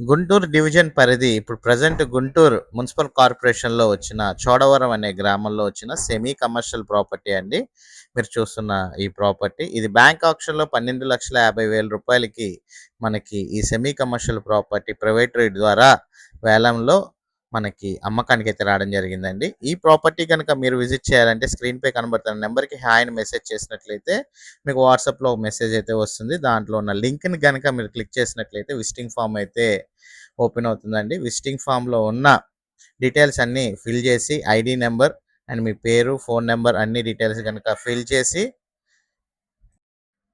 Guntur division పరిధి ఇప్పుడు present Guntur municipal కార్పొరేషన్‌లో వచ్చిన చోడవరం అనే గ్రామంలో వచ్చిన సెమీ కమర్షియల్ ప్రాపర్టీ అండి. మీరు చూస్తున్న ఈ ప్రాపర్టీ. ఇది బ్యాంక్ ఆక్షన్‌లో రూ. 12,50,000కి మనకి ఈ semi commercial property private rate ద్వారా వేలంలో మనకి అమ్మకానికైతే రావడం జరిగిందండి. ఈ ప్రాపర్టీ గనక మీరు విజిట్ చేయాలంటే స్క్రీన్‌పై కనబడుతున్న నంబర్‌కి హాయ్ అని మెసేజ్ చేసినట్లయితే మీకు వాట్సాప్‌లో ఒక మెసేజ్ అయితే వస్తుంది. దాంట్లో ఉన్న లింక్‌ని గనక మీరు క్లిక్ చేసినట్లయితే విజిటింగ్ ఫార్మ్ అయితే ఓపెన్ అవుతుందండి. విజిటింగ్ ఫామ్‌లో ఉన్న డీటెయిల్స్ అన్నీ ఫిల్ చేసి ఐడీ నంబర్ అండ్ మీ పేరు, ఫోన్ నంబర్ అన్ని డీటెయిల్స్ గనక ఫిల్ చేసి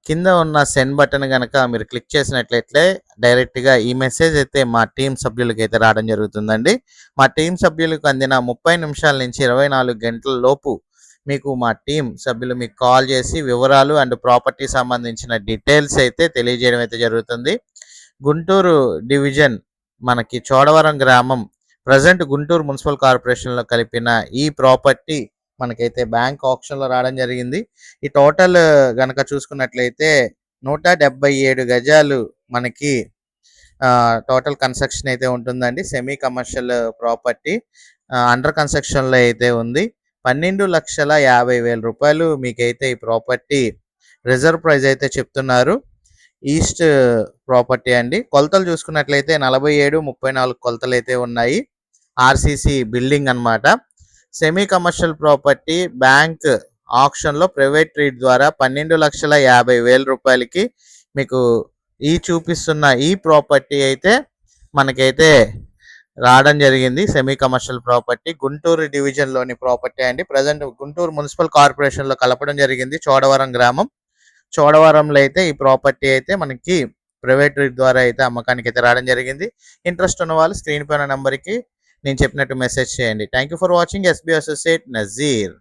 కింద ఉన్న సెండ్ బటన్ గనక మీరు క్లిక్ చేసినట్లయితే డైరెక్ట్‌గా ఈ మెసేజ్ అయితే మా టీమ్ సభ్యులకైతే రావడం జరుగుతుందండి. మా టీమ్ సభ్యులకు అందిన 30 నిమిషాల నుంచి 24 గంటల లోపు మీకు మా టీమ్ సభ్యులు మీకు కాల్ చేసి వివరాలు అండ్ ప్రాపర్టీ సంబంధించిన డీటెయిల్స్ అయితే తెలియజేయడం అయితే జరుగుతుంది. గుంటూరు డివిజన్ మనకి చోడవరం గ్రామం ప్రజెంట్ గుంటూరు మున్సిపల్ కార్పొరేషన్‌లో కలిపిన ఈ ప్రాపర్టీ మనకైతే బ్యాంక్ ఆక్షన్‌లో రావడం జరిగింది. ఈ టోటల్ గనక చూసుకున్నట్లయితే 177 గజాలు మనకి టోటల్ కన్స్ట్రక్షన్ అయితే ఉంటుందండి. సెమీ కమర్షియల్ ప్రాపర్టీ అండర్ కన్స్ట్రక్షన్‌లో అయితే ఉంది. రూ. 12,50,000 మీకైతే ఈ ప్రాపర్టీ రిజర్వ్ ప్రైస్ అయితే చెప్తున్నారు. ఈస్ట్ ప్రాపర్టీ అండి. కొలతలు చూసుకున్నట్లయితే 47, 34 కొలతలైతే ఉన్నాయి. ఆర్‌సీసీ బిల్డింగ్ అన్నమాట. సెమీ కమర్షియల్ ప్రాపర్టీ బ్యాంక్ ఆక్షన్‌లో ప్రైవేట్ రేట్ ద్వారా రూ. 12,50,000కి మీకు చూపిస్తున్న ఈ ప్రాపర్టీ అయితే మనకైతే రావడం జరిగింది. సెమీ కమర్షియల్ ప్రాపర్టీ గుంటూరు డివిజన్‌లోని ప్రాపర్టీ అండి. ప్రజెంట్ గుంటూరు మున్సిపల్ కార్పొరేషన్‌లో కలపడం జరిగింది చోడవరం గ్రామం. చోడవరంలో అయితే ఈ ప్రాపర్టీ అయితే మనకి ప్రైవేట్ రేట్ ద్వారా అయితే అమ్మకానికి అయితే రావడం జరిగింది. ఇంట్రెస్ట్ ఉన్న వాళ్ళు స్క్రీన్ పైన నంబర్‌కి నేను చెప్పినట్టు మెసేజ్ చేయండి. Thank you for watching. SB associate Nazir.